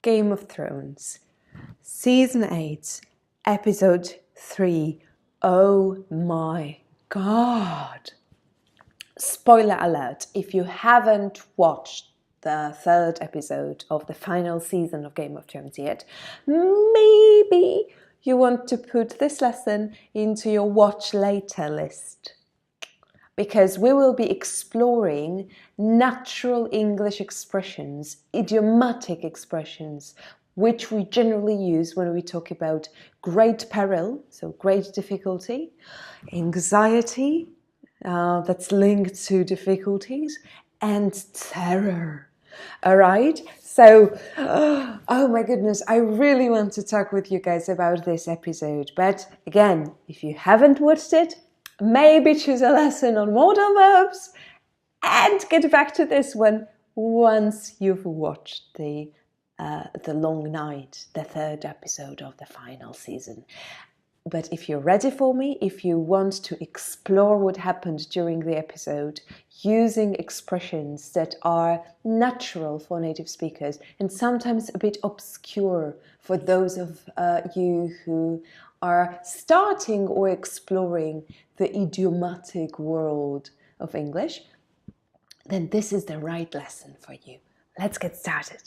Game of Thrones, Season 8, Episode 3. Oh my God! Spoiler alert, if you haven't watched the third episode of the final season of Game of Thrones yet, maybe you want to put this lesson into your watch later list. Because we will be exploring natural English expressions, idiomatic expressions, which we generally use when we talk about great peril, so great difficulty, anxiety, that's linked to difficulties, and terror. All right? So, oh my goodness, I really want to talk with you guys about this episode. But again, if you haven't watched it, maybe choose a lesson on modal verbs and get back to this one once you've watched the Long Night, the third episode of the final season. But if you're ready for me, if you want to explore what happened during the episode using expressions that are natural for native speakers and sometimes a bit obscure for those of you who are starting or exploring the idiomatic world of English, then this is the right lesson for you. Let's get started.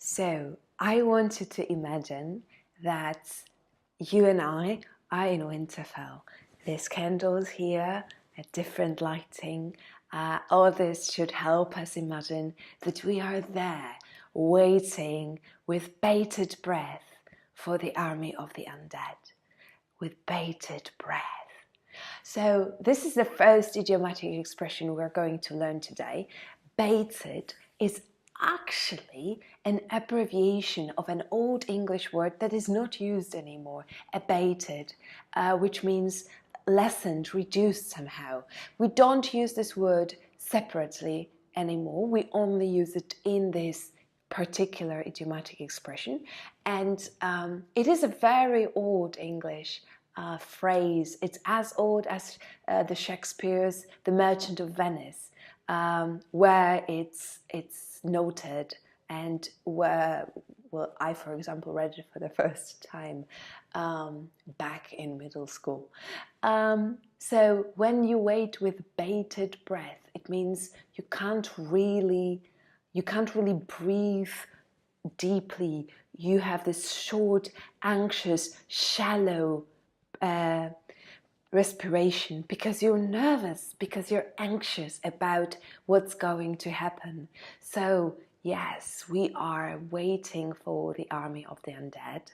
So I want you to imagine that you and I are in Winterfell. There's candles here, a different lighting. All this should help us imagine that we are there, waiting with bated breath for the army of the undead. With bated breath. So this is the first idiomatic expression we're going to learn today. Bated is actually an abbreviation of an old English word that is not used anymore, abated, which means lessened, reduced somehow. We don't use this word separately anymore. We only use it in this particular idiomatic expression, and it is a very old English phrase. It's as old as the Shakespeare's The Merchant of Venice, where it's noted, and where, well, I, for example, read it for the first time back in middle school. So when you wait with bated breath, it means you can't really breathe deeply. You have this short, anxious, shallow respiration because you're nervous, because you're anxious about what's going to happen. So yes, we are waiting for the army of the undead.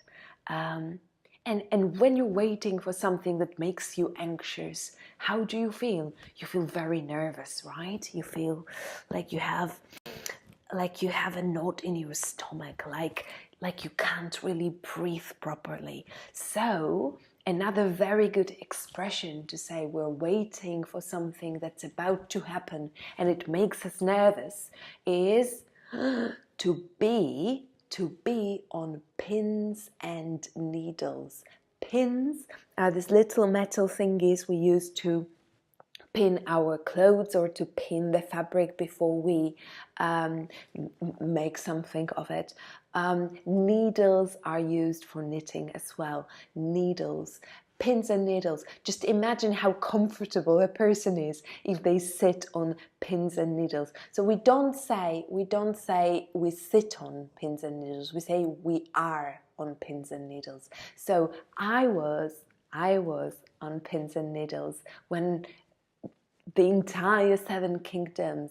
And when you're waiting for something that makes you anxious, how do you feel? You feel very nervous, right? You feel like you have a knot in your stomach, like you can't really breathe properly. So another very good expression to say we're waiting for something that's about to happen and it makes us nervous is to be on pins and needles. Pins are these little metal thingies we use to pin our clothes or to pin the fabric before we make something of it. Needles are used for knitting as well. Needles, pins and needles. Just imagine how comfortable a person is if they sit on pins and needles. So we don't say we sit on pins and needles. We say we are on pins and needles. So I was on pins and needles when the entire Seven Kingdoms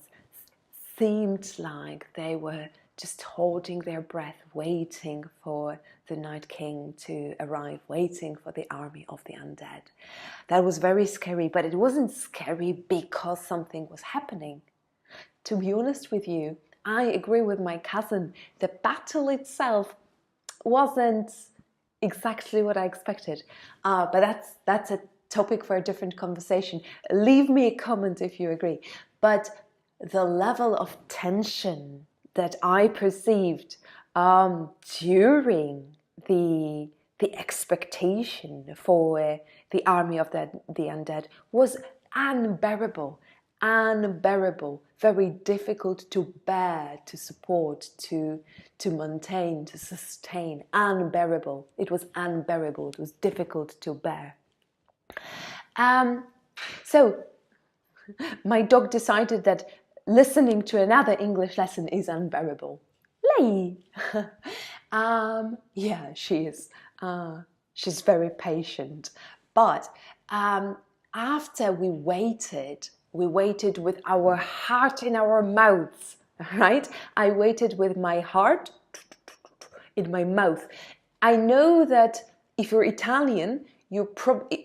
seemed like they were just holding their breath, waiting for the Night King to arrive, waiting for the army of the undead. That was very scary, but it wasn't scary because something was happening. To be honest with you, I agree with my cousin. The battle itself wasn't exactly what I expected. But that's a topic for a different conversation. Leave me a comment if you agree. But the level of tension that I perceived during the expectation for the army of the undead was unbearable, very difficult to bear, to support, to maintain, to sustain. Unbearable. It was unbearable. It was difficult to bear. So my dog decided that listening to another English lesson is unbearable. Lay. Yeah, she is. She's very patient. But after we waited with our heart in our mouths, right? I waited with my heart in my mouth. I know that if you're Italian,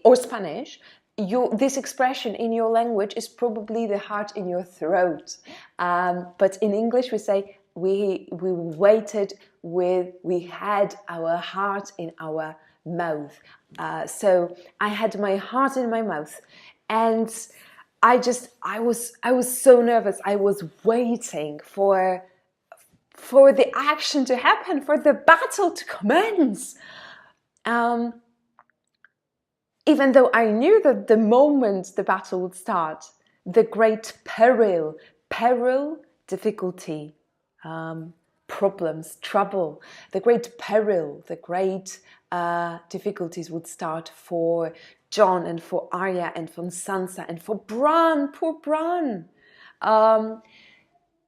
or Spanish, this expression in your language is probably the heart in your throat. But in English, we say we waited we had our heart in our mouth. So I had my heart in my mouth, and I was so nervous. I was waiting for the action to happen, for the battle to commence. Even though I knew that the moment the battle would start, the great peril, difficulty, problems, trouble, the great peril, the great difficulties would start for Jon and for Arya and for Sansa and for Bran, poor Bran.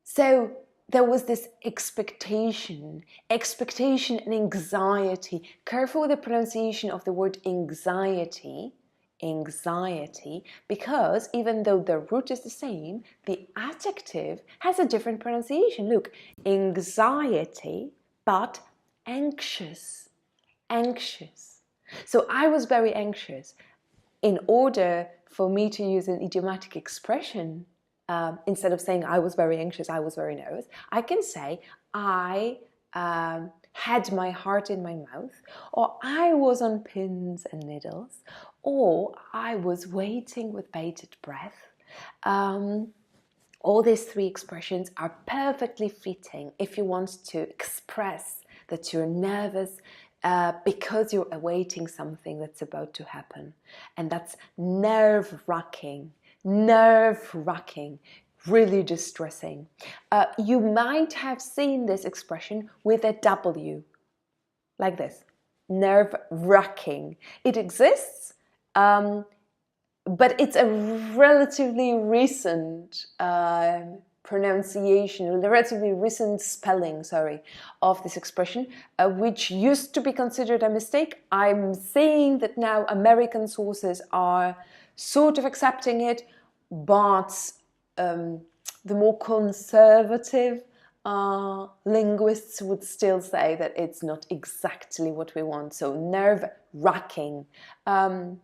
So there was this expectation and anxiety. Careful with the pronunciation of the word anxiety, because even though the root is the same, the adjective has a different pronunciation. Look, anxiety, but anxious. So I was very anxious. In order for me to use an idiomatic expression, instead of saying I was very anxious, I was very nervous, I can say I had my heart in my mouth, or I was on pins and needles, or I was waiting with bated breath. All these three expressions are perfectly fitting if you want to express that you're nervous because you're awaiting something that's about to happen. And that's nerve-wracking, really distressing. You might have seen this expression with a W, like this, nerve-wracking. It exists, but it's a relatively recent pronunciation, a relatively recent spelling, of this expression, which used to be considered a mistake. I'm seeing that now American sources are sort of accepting it, but the more conservative linguists would still say that it's not exactly what we want. So nerve-wracking. I'm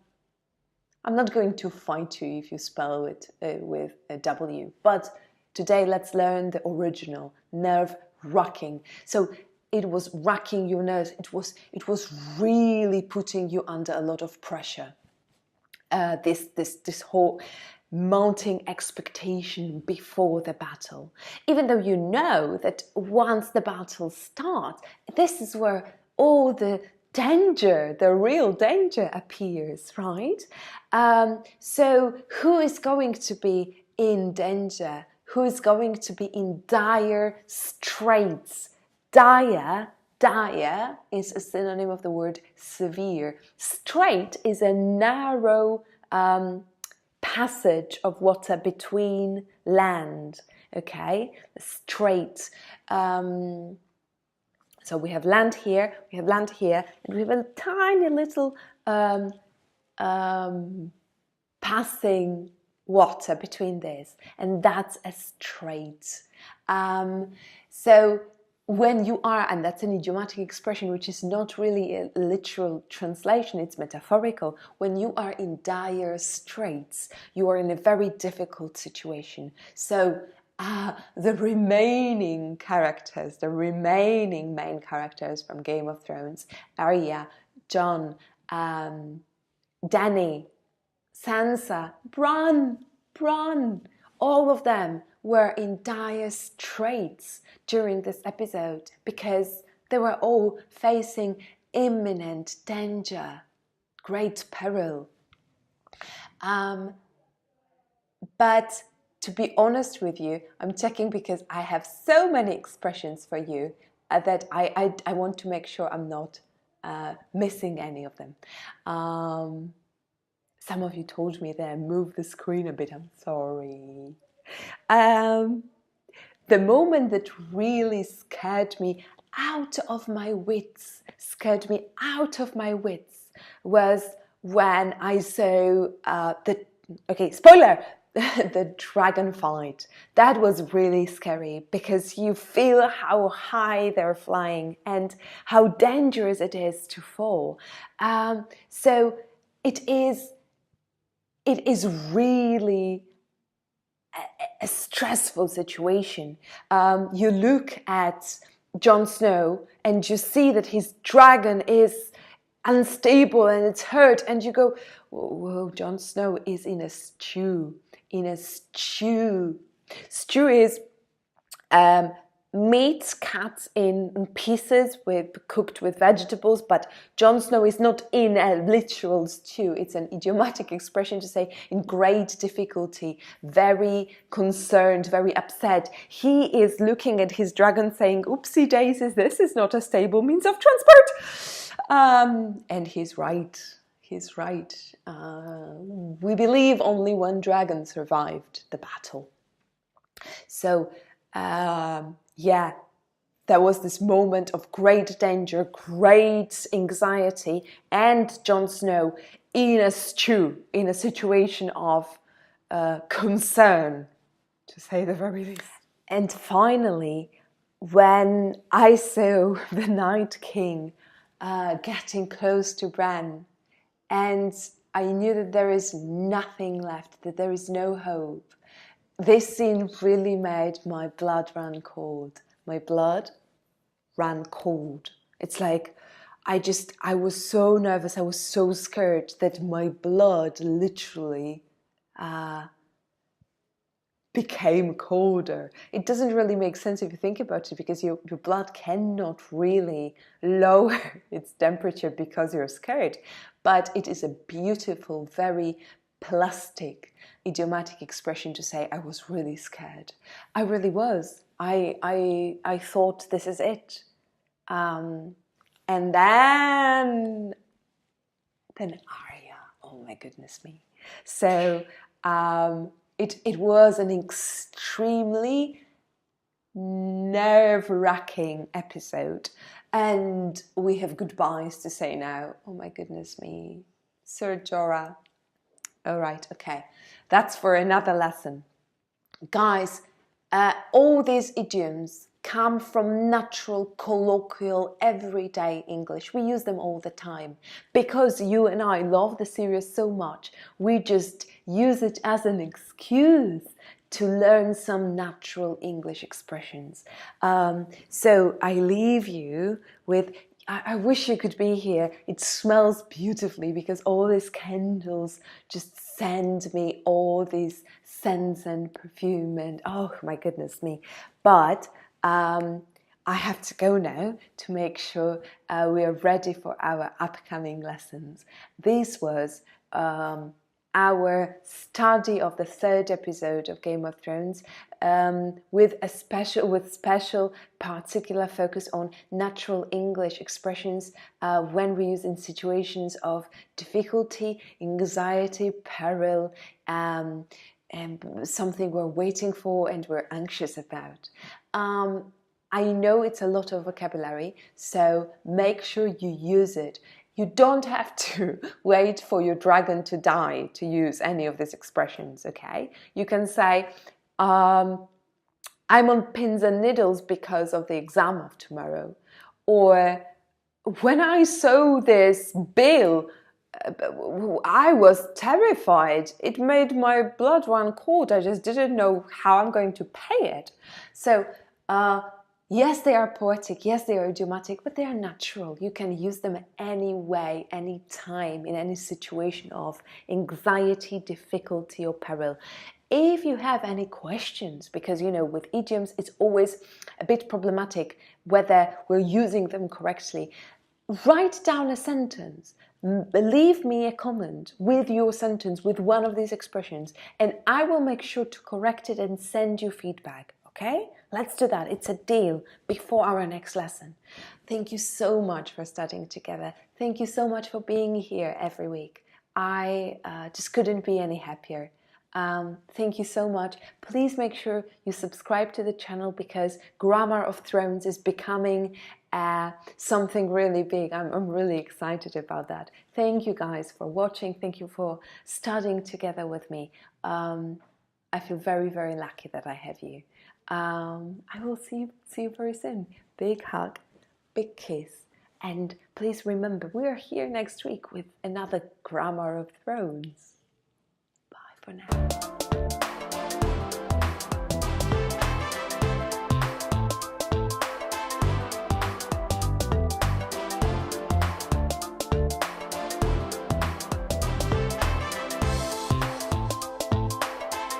not going to fight you if you spell it with a W, but today let's learn the original, nerve-wracking. So it was racking your nerves. It was really putting you under a lot of pressure. This whole mounting expectation before the battle. Even though you know that once the battle starts, this is where all the danger, the real danger appears, right? So who is going to be in danger? Who is going to be in dire straits? Dire is a synonym of the word severe. Strait is a narrow passage of water between land, okay? Strait. So we have land here, and we have a tiny little passing water between this, and that's a strait. So when you are, and that's an idiomatic expression which is not really a literal translation, it's metaphorical. When you are in dire straits, you are in a very difficult situation. So the remaining main characters from Game of Thrones, Arya, Jon, Dany, Sansa, Bran, all of them were in dire straits during this episode because they were all facing imminent danger, great peril. But to be honest with you, I'm checking because I have so many expressions for you that I want to make sure I'm not missing any of them. Some of you told me there, move the screen a bit, I'm sorry. The moment that really scared me out of my wits, was when I saw spoiler, the dragon fight. That was really scary because you feel how high they're flying and how dangerous it is to fall. So it is really a stressful situation. You look at Jon Snow and you see that his dragon is unstable and it's hurt, and you go, whoa, Jon Snow is in a stew. Stew is meat cut in pieces cooked with vegetables, but Jon Snow is not in a literal stew. It's an idiomatic expression to say in great difficulty, very concerned, very upset. He is looking at his dragon saying, oopsie daisies, this is not a stable means of transport. And he's right. We believe only one dragon survived the battle. So, there was this moment of great danger, great anxiety, and Jon Snow in a stew, in a situation of concern, to say the very least. And finally, when I saw the Night King getting close to Bran, and I knew that there is nothing left, that there is no hope, this scene really made my blood run cold. My blood ran cold. It's like I was so nervous, I was so scared that my blood literally became colder. It doesn't really make sense if you think about it, because your blood cannot really lower its temperature because you're scared. But it is a beautiful, very plastic, idiomatic expression to say I was really scared. I really was. I thought this is it. And then Arya. Oh my goodness me. So it was an extremely nerve-wracking episode, and we have goodbyes to say now. Oh my goodness me, Sir Jorah. All right, okay, that's for another lesson, guys. All these idioms come from natural, colloquial, everyday English. We use them all the time because you and I love the series so much. We just use it as an excuse to learn some natural English expressions. So I leave you with, I wish you could be here. It smells beautifully because all these candles just send me all these scents and perfume, and oh my goodness me. But I have to go now to make sure we are ready for our upcoming lessons. This was our study of the third episode of Game of Thrones, with special particular focus on natural English expressions when we use in situations of difficulty, anxiety, peril, and something we're waiting for and we're anxious about. I know it's a lot of vocabulary, so make sure you use it. You don't have to wait for your dragon to die to use any of these expressions, okay? You can say, I'm on pins and needles because of the exam of tomorrow. Or, when I saw this bill, I was terrified. It made my blood run cold. I just didn't know how I'm going to pay it. So, Yes, they are poetic, yes, they are idiomatic, but they are natural. You can use them any way, any time, in any situation of anxiety, difficulty, or peril. If you have any questions, because you know, with idioms, it's always a bit problematic whether we're using them correctly, write down a sentence. Leave me a comment with your sentence, with one of these expressions, and I will make sure to correct it and send you feedback. Okay? Let's do that. It's a deal before our next lesson. Thank you so much for studying together. Thank you so much for being here every week. I just couldn't be any happier. Thank you so much. Please make sure you subscribe to the channel because Grammar of Thrones is becoming something really big. I'm really excited about that. Thank you guys for watching. Thank you for studying together with me. I feel very, very lucky that I have you. I will see you very soon. Big hug, big kiss. And please remember, we are here next week with another Grammar of Thrones. Bye for now.